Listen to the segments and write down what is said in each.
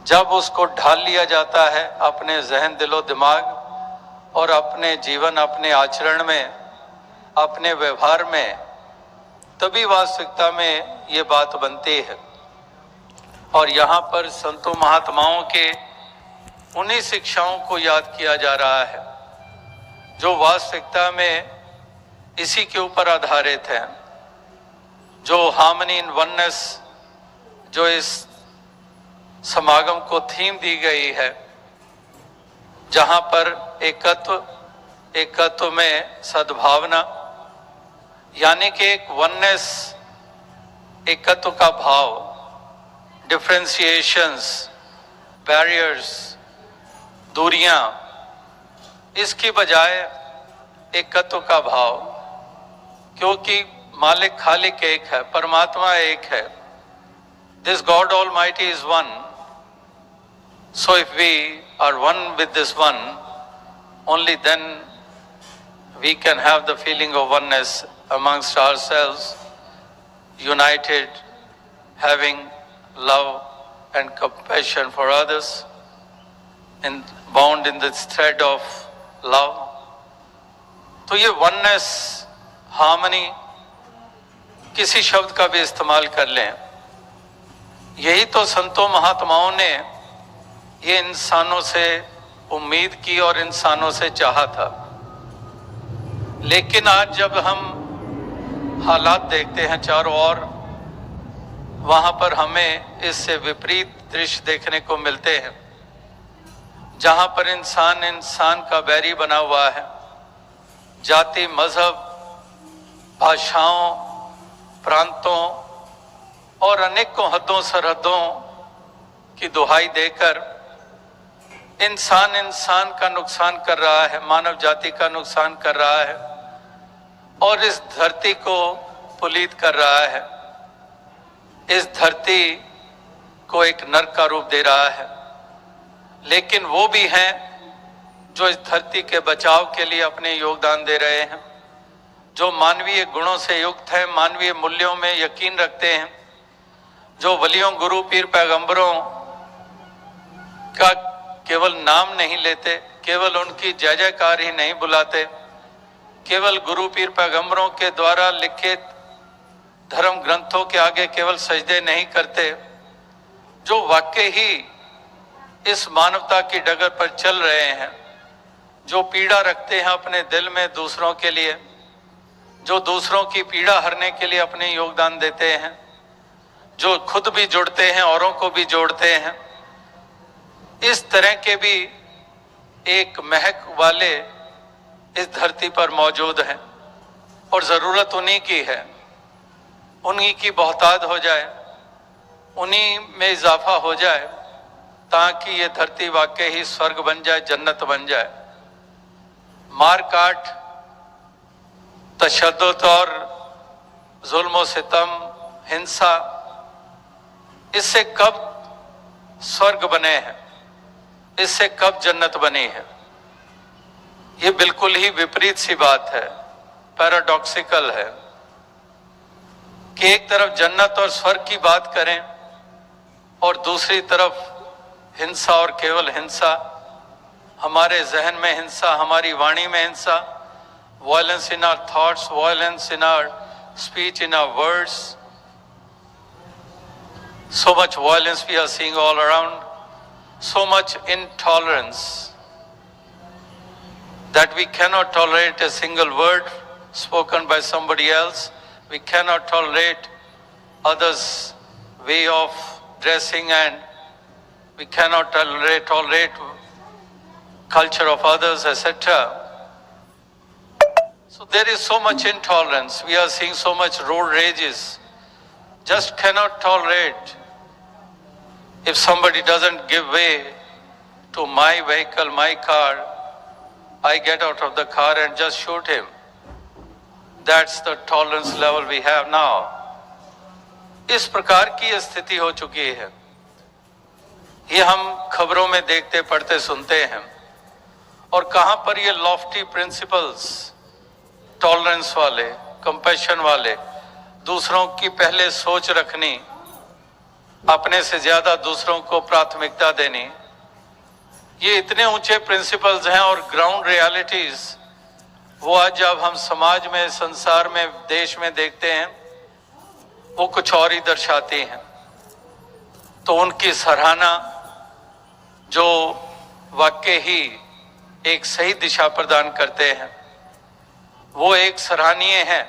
जब उसको ढाल लिया जाता है अपने जहन दिलो दिमाग और अपने जीवन, अपने आचरण में, अपने व्यवहार में, तभी वास्तविकता में ये बात बनती है। और यहाँ पर संतों महात्माओं के उन्हीं शिक्षाओं को याद किया जा रहा है जो वास्तविकता में इसी के ऊपर आधारित है। जो हार्मनी इन वननेस, जो इस समागम को थीम दी गई है, जहां पर एकत्व में सद्भावना, यानी कि एक वननेस, एकत्व का भाव, डिफरेंशिएशंस, बैरियर्स, दूरियां, इसकी बजाय एकत्व का भाव, क्योंकि मालिक खालिक एक है, परमात्मा एक है। This God Almighty is one. So if we are one with this one, only then we can have the feeling of oneness amongst ourselves, united, having love and compassion for others, and bound in this thread of love. तो ये oneness, harmony, किसी शब्द का भी इस्तेमाल कर लें, यही तो संतों महात्माओं ने ये इंसानों से उम्मीद की और इंसानों से चाहा था। लेकिन आज जब हम हालात देखते हैं चारों ओर, वहां पर हमें इससे विपरीत दृश्य देखने को मिलते हैं, जहां पर इंसान इंसान का बैरी बना हुआ है। जाति, मजहब, भाषाओं, प्रांतों और अनेकों हदों सरहदों की दुहाई देकर इंसान इंसान का नुकसान कर रहा है, मानव जाति का नुकसान कर रहा है और इस धरती को पुलीत कर रहा है, इस धरती को एक नरक का रूप दे रहा है। लेकिन वो भी हैं जो इस धरती के बचाव के लिए अपने योगदान दे रहे हैं, जो मानवीय गुणों से युक्त हैं, मानवीय मूल्यों में यकीन रखते हैं, जो वलियों, गुरु, पीर, पैगंबरों का केवल नाम नहीं लेते, केवल उनकी जय जयकार ही नहीं बुलाते, केवल गुरु, पीर, पैगंबरों के द्वारा लिखित धर्म ग्रंथों के आगे केवल सजदे नहीं करते, जो वाकई ही इस मानवता की डगर पर चल रहे हैं, जो पीड़ा रखते हैं अपने दिल में दूसरों के लिए, जो दूसरों की पीड़ा हरने के लिए अपने योगदान देते हैं, जो खुद भी जुड़ते हैं, औरों को भी जोड़ते हैं। इस तरह के भी एक महक वाले इस धरती पर मौजूद हैं और ज़रूरत उन्हीं की है, उन्हीं की बहुतात हो जाए, उन्हीं में इजाफा हो जाए, ताकि ये धरती वाकई ही स्वर्ग बन जाए, जन्नत बन जाए। मार काट, तशद्दुद और जुल्म सितम, हिंसा, इससे कब स्वर्ग बने हैं, इससे कब जन्नत बनी है? ये बिल्कुल ही विपरीत सी बात है, पैराडॉक्सिकल है कि एक तरफ जन्नत और स्वर्ग की बात करें और दूसरी तरफ हिंसा और केवल हिंसा, हमारे जहन में हिंसा, हमारी वाणी में हिंसा, violence in our thoughts, violence in our speech, in our words. So much violence we are seeing all around, so much intolerance that we cannot tolerate a single word spoken by somebody else. We cannot tolerate others' way of dressing, and we cannot tolerate culture of others, etc. So there is so much intolerance. We are seeing so much road rages. Just cannot tolerate. If somebody doesn't give way to my vehicle, my car, I get out of the car and just shoot him. That's the tolerance level we have now. इस प्रकार की स्थिति हो चुकी है। ये हम खबरों में देखते, पढ़ते, सुनते हैं। और कहां पर ये लॉफ्टी प्रिंसिपल्स, टॉलरेंस वाले, कंपैशन वाले, दूसरों की पहले सोच रखनी, अपने से ज्यादा दूसरों को प्राथमिकता देनी, ये इतने ऊंचे प्रिंसिपल्स हैं और ग्राउंड रियलिटीज वो आज जब हम समाज में, संसार में, देश में देखते हैं वो कुछ और ही दर्शाती हैं। तो उनकी सराहना जो वाकई ही एक सही दिशा प्रदान करते हैं, वो एक सराहनीय है,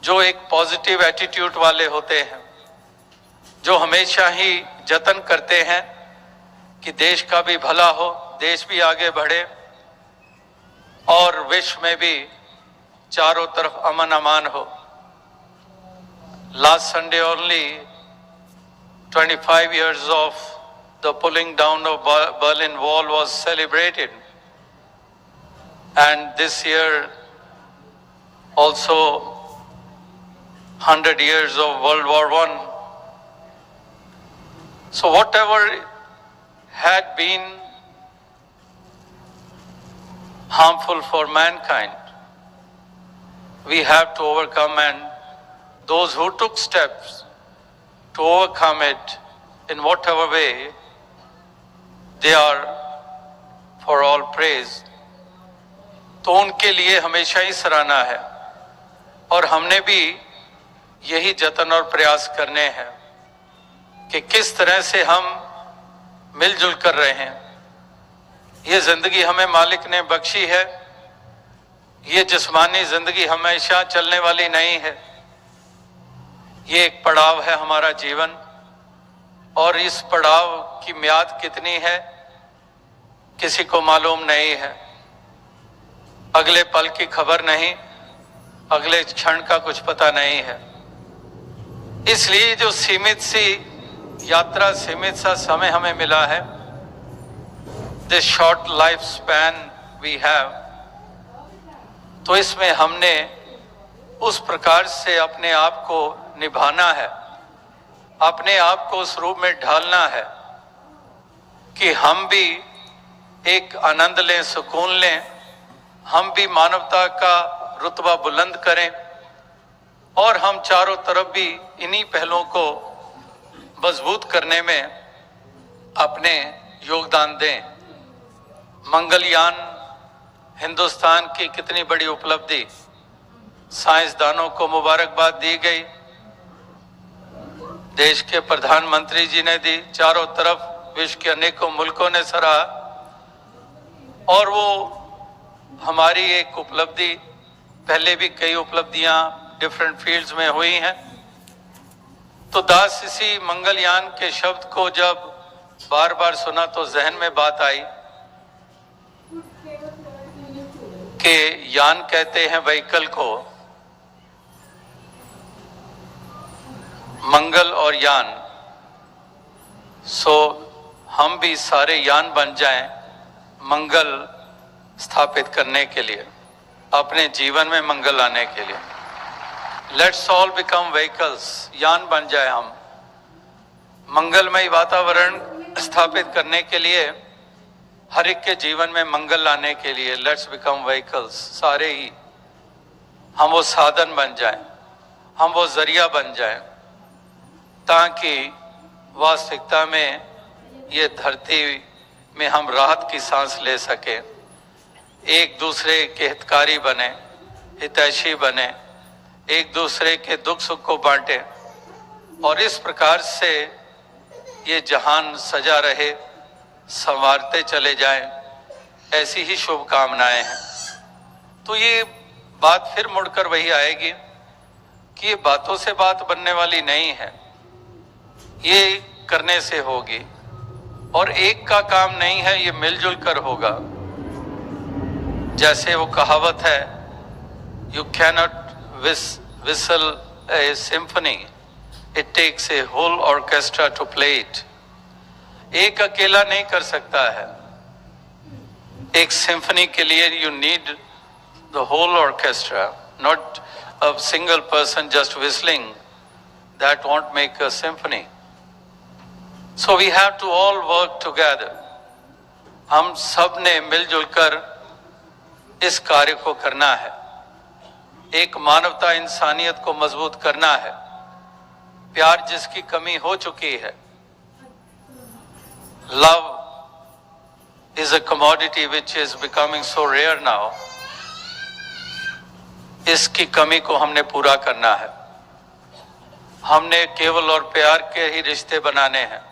जो एक पॉजिटिव एटीट्यूड वाले होते हैं, जो हमेशा ही जतन करते हैं कि देश का भी भला हो, देश भी आगे बढ़े और विश्व में भी चारों तरफ अमन अमान हो। Last Sunday only 25 years of the pulling down of Berlin Wall was celebrated, and this year also 100 years of World War I. So whatever had been harmful for mankind, we have to overcome, and those who took steps to overcome it in whatever way, they are for all praise. तो उनके लिए हमेशा ही सराहना है और हमने भी यही जतन और प्रयास करने हैं कि किस तरह से हम मिलजुल कर रहे हैं। ये जिंदगी हमें मालिक ने बख्शी है, ये जिस्मानी जिंदगी हमेशा चलने वाली नहीं है, ये एक पड़ाव है हमारा जीवन, और इस पड़ाव की म्याद कितनी है किसी को मालूम नहीं है। अगले पल की खबर नहीं, अगले क्षण का कुछ पता नहीं है। इसलिए जो सीमित सी यात्रा, सीमित सा समय हमें मिला है, this short life span we have, तो इसमें हमने उस प्रकार से अपने आप को निभाना है, अपने आप को उस रूप में ढालना है कि हम भी एक आनंद लें, सुकून लें, हम भी मानवता का रुतबा बुलंद करें और हम चारों तरफ भी इन्हीं पहलों को मजबूत करने में अपने योगदान दें। मंगलयान हिंदुस्तान की कितनी बड़ी उपलब्धि, साइंसदानों को मुबारकबाद दी गई, देश के प्रधानमंत्री जी ने दी, चारों तरफ विश्व के अनेकों मुल्कों ने सराहा, और वो हमारी एक उपलब्धि, पहले भी कई उपलब्धियां डिफरेंट फील्ड्स में हुई हैं। तो दास इसी मंगलयान के शब्द को जब बार बार सुना तो जहन में बात आई कि यान कहते हैं व्हीकल को, मंगल और यान, सो हम भी सारे यान बन जाएं मंगल स्थापित करने के लिए, अपने जीवन में मंगल लाने के लिए। लेट्स ऑल बिकम व्हीकल्स, यान बन जाए हम, मंगलमय वातावरण स्थापित करने के लिए, हर एक के जीवन में मंगल लाने के लिए। लेट्स बिकम व्हीकल्स, सारे ही हम वो साधन बन जाएं, हम वो जरिया बन जाएं, ताकि वास्तविकता में ये धरती में हम राहत की सांस ले सके, एक दूसरे के हितकारी बने, हितैषी बने, एक दूसरे के दुख सुख को बांटे, और इस प्रकार से ये जहान सजा रहे, संवारते चले जाएं, ऐसी ही शुभकामनाएं हैं। तो ये बात फिर मुड़कर वही आएगी कि ये बातों से बात बनने वाली नहीं है, ये करने से होगी, और एक का काम नहीं है, ये मिलजुल कर होगा। जैसे वो कहावत है, you cannot whistle a symphony, it takes a whole orchestra to play it. एक अकेला नहीं कर सकता है, एक सिम्फनी के लिए you need the whole orchestra, not a single person just whistling, that won't make a symphony. So we have to all work together. हम सब ने मिलजुल कर इस कार्य को करना है, एक मानवता, इंसानियत को मजबूत करना है, प्यार जिसकी कमी हो चुकी है, love is a commodity which is becoming so rare now, इसकी कमी को हमने पूरा करना है। हमने केवल और प्यार के ही रिश्ते बनाने हैं,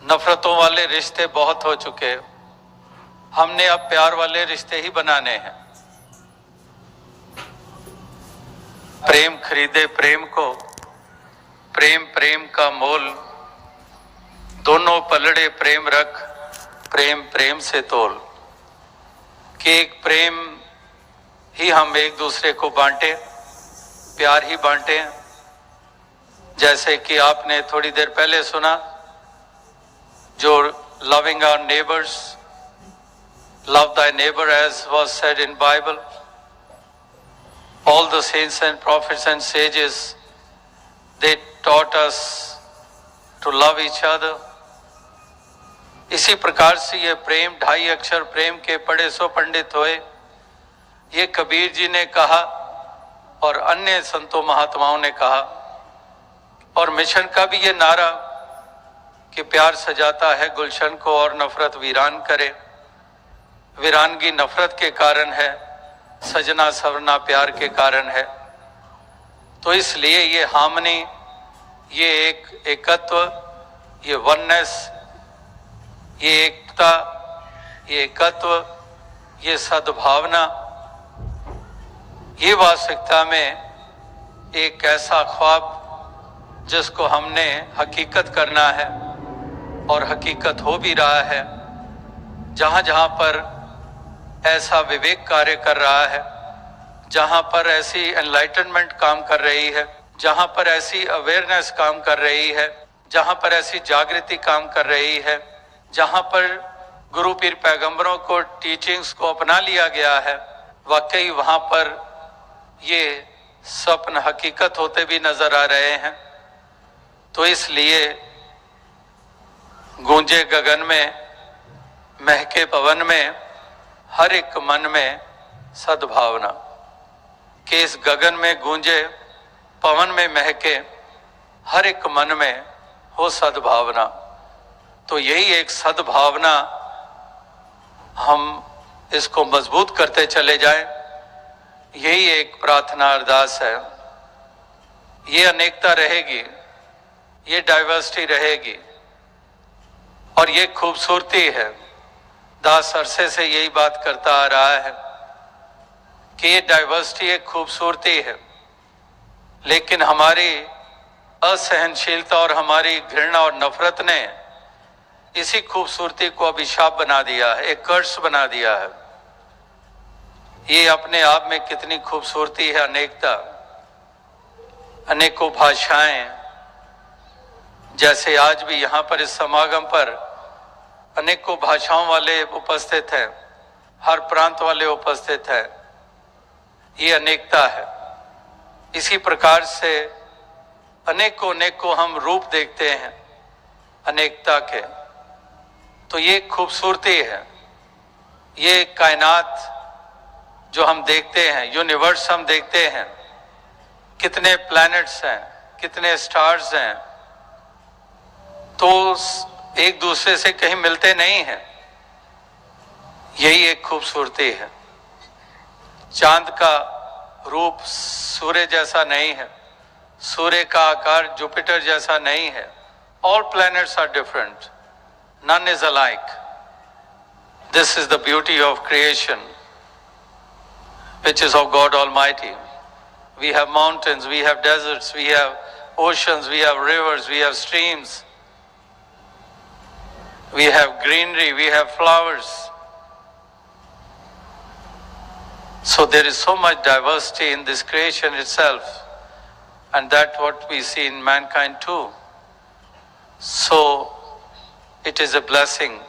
नफरतों वाले रिश्ते बहुत हो चुके हैं, हमने अब प्यार वाले रिश्ते ही बनाने हैं। प्रेम खरीदे प्रेम को, प्रेम प्रेम का मोल, दोनों पलड़े प्रेम रख, प्रेम प्रेम से तोल। कि एक प्रेम ही हम एक दूसरे को बांटे, प्यार ही बांटे। जैसे कि आपने थोड़ी देर पहले सुना, जो loving our neighbours, love thy neighbor as was said in Bible. All the saints and prophets and sages, they taught us to love each other. इसी प्रकार से ये प्रेम, 2.5 अक्षर प्रेम के पढ़े सो पंडित होए, ये कबीर जी ने कहा और अन्य संतों महात्माओं ने कहा। और मिशन का भी ये नारा कि प्यार सजाता है गुलशन को और नफरत वीरान करे। वीरानगी नफरत के कारण है, सजना सवरना प्यार के कारण है। तो इसलिए ये हार्मनी, ये एकत्व, ये वननेस, ये एकता, ये एकत्व, ये सद्भावना, ये वास्तविकता में एक ऐसा ख्वाब जिसको हमने हकीकत करना है और हकीकत हो भी रहा है। जहाँ जहाँ पर ऐसा विवेक कार्य कर रहा है, जहाँ पर ऐसी एनलाइटनमेंट काम कर रही है, जहाँ पर ऐसी अवेयरनेस काम कर रही है, जहाँ पर ऐसी जागृति काम कर रही है, जहाँ पर गुरु पीर पैगंबरों को टीचिंग्स को अपना लिया गया है, वाकई वहाँ पर ये स्वप्न हकीकत होते भी नजर आ रहे हैं। तो इसलिए गूंजे गगन में, महके पवन में, हर एक मन में सद्भावना। कि इस गगन में गूंजे, पवन में महके, हर एक मन में हो सद्भावना। तो यही एक सद्भावना, हम इसको मजबूत करते चले जाएं, यही एक प्रार्थना अरदास है। ये अनेकता रहेगी, ये डाइवर्सिटी रहेगी और ये खूबसूरती है। दास अरसे से यही बात करता आ रहा है कि ये डाइवर्सिटी एक खूबसूरती है, लेकिन हमारी असहनशीलता और हमारी घृणा और नफरत ने इसी खूबसूरती को अभिशाप बना दिया है, एक कर्स बना दिया है। ये अपने आप में कितनी खूबसूरती है, अनेकता, अनेकों भाषाएं। जैसे आज भी यहाँ पर इस समागम पर अनेकों भाषाओं वाले उपस्थित हैं, हर प्रांत वाले उपस्थित हैं। ये अनेकता है। इसी प्रकार से अनेकों हम रूप देखते हैं अनेकता के। तो ये खूबसूरती है, ये कायनात जो हम देखते हैं, यूनिवर्स हम देखते हैं, कितने प्लैनेट्स हैं, कितने स्टार्स हैं, तो एक दूसरे से कहीं मिलते नहीं हैं। यही एक खूबसूरती है। चांद का रूप सूर्य जैसा नहीं है, सूर्य का आकार जुपिटर जैसा नहीं है। All planets are different. None is alike. This is the beauty of creation, which is of God Almighty. We have mountains, we have deserts, we have oceans, we have rivers, we have streams, we have greenery, we have flowers. So there is so much diversity in this creation itself, and that's what we see in mankind too. So it is a blessing,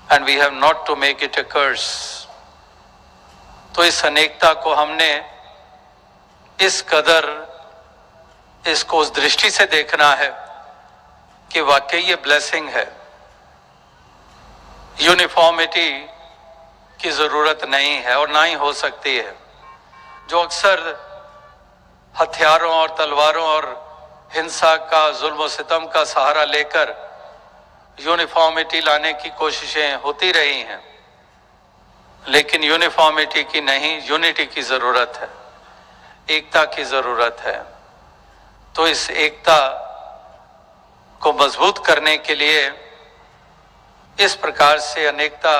and we have not to make it a curse. तो इस अनेकता को हमने इस कदर इसको उस दृष्टि से देखना है कि वाकई ये ब्लेसिंग है। यूनिफॉर्मिटी की जरूरत नहीं है और ना ही हो सकती है। जो अक्सर हथियारों और तलवारों और हिंसा का, जुल्म सितम का सहारा लेकर यूनिफॉर्मिटी लाने की कोशिशें होती रही हैं, लेकिन यूनिफॉर्मिटी की नहीं, यूनिटी की ज़रूरत है, एकता की ज़रूरत है। तो इस एकता को मजबूत करने के लिए इस प्रकार से अनेकता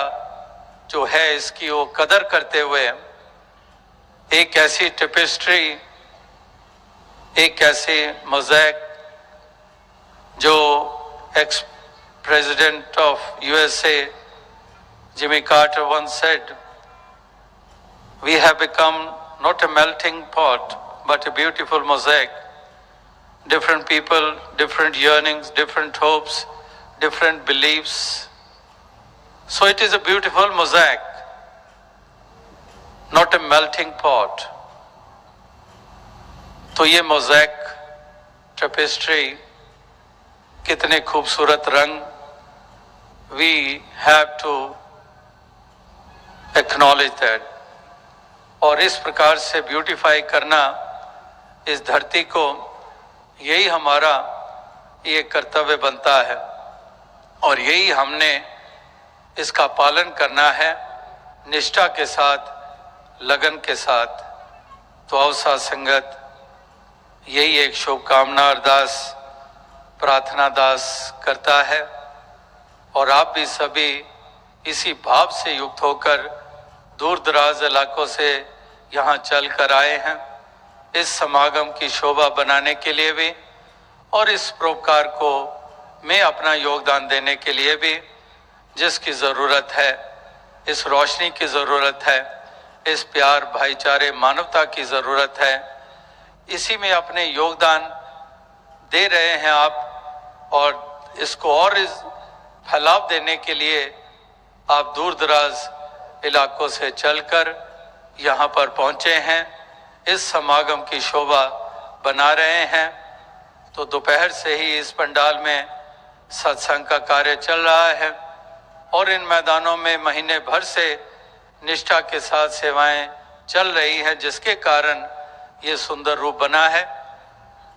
जो है इसकी वो कदर करते हुए एक ऐसी टेपेस्ट्री, एक ऐसी मोज़ेक जो ex president of USA Jimmy Carter once said, "We have become not a melting pot, but a beautiful mosaic. Different people, different yearnings, different hopes, different beliefs. So it is a beautiful mosaic, not a melting pot." तो ये mosaic tapestry कितने खूबसूरत रंग, we have to acknowledge that, और इस प्रकार से beautify करना इस धरती को, यही हमारा ये कर्तव्य बनता है और यही हमने इसका पालन करना है निष्ठा के साथ, लगन के साथ। तो अवसा संगत यही एक शुभकामना अरदास प्रार्थना दास करता है और आप भी सभी इसी भाव से युक्त होकर दूर दराज इलाकों से यहाँ चल कर आए हैं इस समागम की शोभा बनाने के लिए भी और इस परोपकार को में अपना योगदान देने के लिए भी, जिसकी ज़रूरत है, इस रोशनी की ज़रूरत है, इस प्यार भाईचारे मानवता की ज़रूरत है, इसी में अपने योगदान दे रहे हैं आप और इसको और इस फैलाव देने के लिए आप दूर दराज इलाकों से चलकर यहाँ पर पहुँचे हैं, इस समागम की शोभा बना रहे हैं। तो दोपहर से ही इस पंडाल में सत्संग का कार्य चल रहा है और इन मैदानों में महीने भर से निष्ठा के साथ सेवाएं चल रही हैं, जिसके कारण ये सुंदर रूप बना है।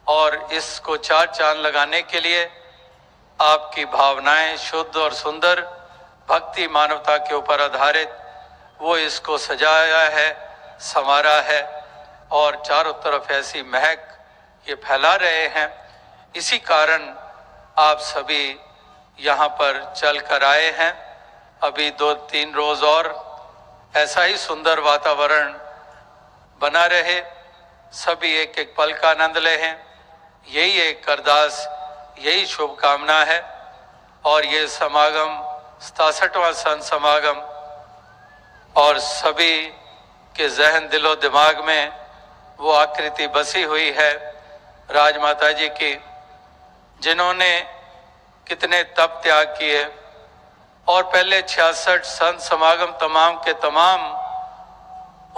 और इसको चार चांद लगाने के लिए आपकी भावनाएं शुद्ध और सुंदर भक्ति मानवता के ऊपर आधारित वो इसको सजाया है, संवारा है और चारों तरफ ऐसी महक ये फैला रहे हैं। इसी कारण आप सभी यहाँ पर चल कर आए हैं। अभी 2-3 रोज और ऐसा ही सुंदर वातावरण बना रहे, सभी एक एक पल का आनंद लें, यही एक अरदास, यही शुभकामना है। और ये समागम 67वां संत समागम और सभी के जहन दिलो दिमाग में वो आकृति बसी हुई है राजमाता जी की, जिन्होंने कितने तप त्याग किए और पहले 66 संत समागम तमाम के तमाम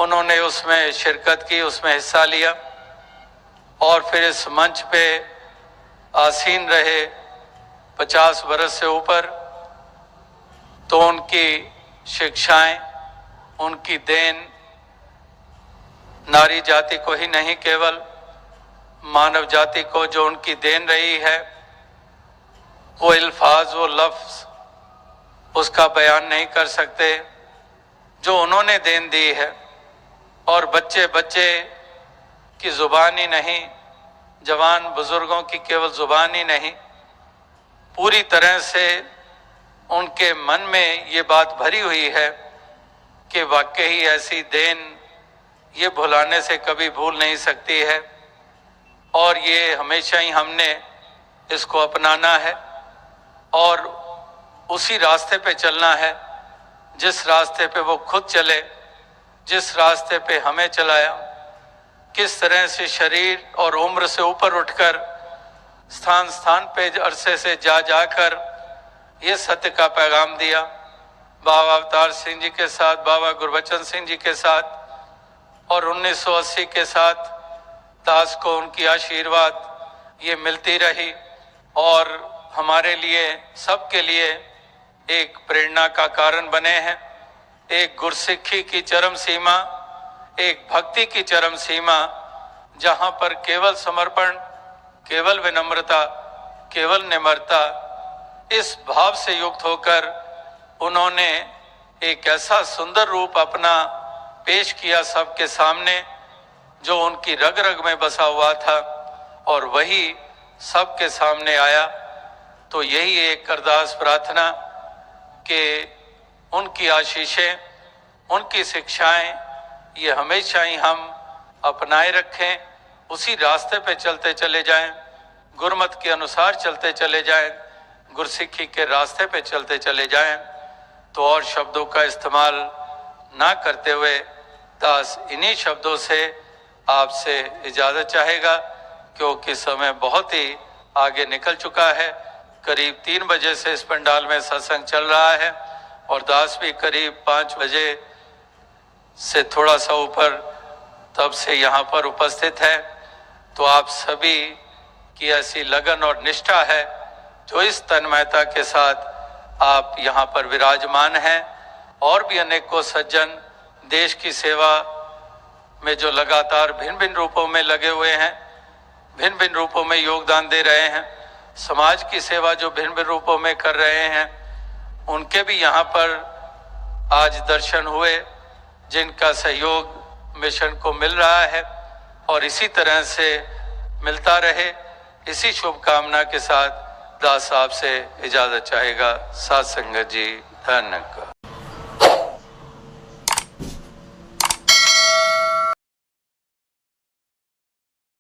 उन्होंने उसमें शिरकत की, उसमें हिस्सा लिया और फिर इस मंच पे आसीन रहे 50 बरस से ऊपर। तो उनकी शिक्षाएं, उनकी देन नारी जाति को ही नहीं, केवल मानव जाति को जो उनकी देन रही है, वो अल्फाज, वो लफ्ज उसका बयान नहीं कर सकते जो उन्होंने देन दी है। और बच्चे बच्चे की ज़ुबान ही नहीं, जवान बुजुर्गों की केवल ज़ुबान ही नहीं, पूरी तरह से उनके मन में ये बात भरी हुई है कि वाकई ऐसी देन ये भुलाने से कभी भूल नहीं सकती है और ये हमेशा ही हमने इसको अपनाना है और उसी रास्ते पे चलना है जिस रास्ते पे वो खुद चले, जिस रास्ते पे हमें चलाया। किस तरह से शरीर और उम्र से ऊपर उठकर स्थान स्थान पे अरसे से जा जाकर ये सत्य का पैगाम दिया। बाबा अवतार सिंह जी के साथ, बाबा गुरबचन सिंह जी के साथ और 1980 के साथ दास को उनकी आशीर्वाद ये मिलती रही और हमारे लिए, सबके लिए एक प्रेरणा का कारण बने हैं। एक गुरसिक्खी की चरम सीमा, एक भक्ति की चरम सीमा, जहाँ पर केवल समर्पण, केवल विनम्रता, केवल निम्रता, इस भाव से युक्त होकर उन्होंने एक ऐसा सुंदर रूप अपना पेश किया सबके सामने जो उनकी रग रग में बसा हुआ था और वही सबके सामने आया। तो यही एक अरदास प्रार्थना कि उनकी आशीषें, उनकी शिक्षाएं ये हमेशा ही हम अपनाए रखें, उसी रास्ते पे चलते चले जाएं, गुरमत के अनुसार चलते चले जाएं, गुरसिक्खी के रास्ते पे चलते चले जाएं। तो और शब्दों का इस्तेमाल ना करते हुए दास इन्हीं शब्दों से आपसे इजाज़त चाहेगा, क्योंकि समय बहुत ही आगे निकल चुका है। करीब 3 बजे से इस पंडाल में सत्संग चल रहा है और दास भी करीब 5 बजे से थोड़ा सा ऊपर तब से यहाँ पर उपस्थित है। तो आप सभी की ऐसी लगन और निष्ठा है जो इस तन्मयता के साथ आप यहाँ पर विराजमान हैं। और भी अनेकों सज्जन देश की सेवा में जो लगातार भिन्न भिन्न रूपों में लगे हुए हैं, भिन्न भिन्न रूपों में योगदान दे रहे हैं, समाज की सेवा जो भिन्न भिन्न रूपों में कर रहे हैं, उनके भी यहाँ पर आज दर्शन हुए, जिनका सहयोग मिशन को मिल रहा है और इसी तरह से मिलता रहे। इसी शुभकामना के साथ दास साहब से इजाजत चाहेगा। साथ संगत जी, धन्यवाद।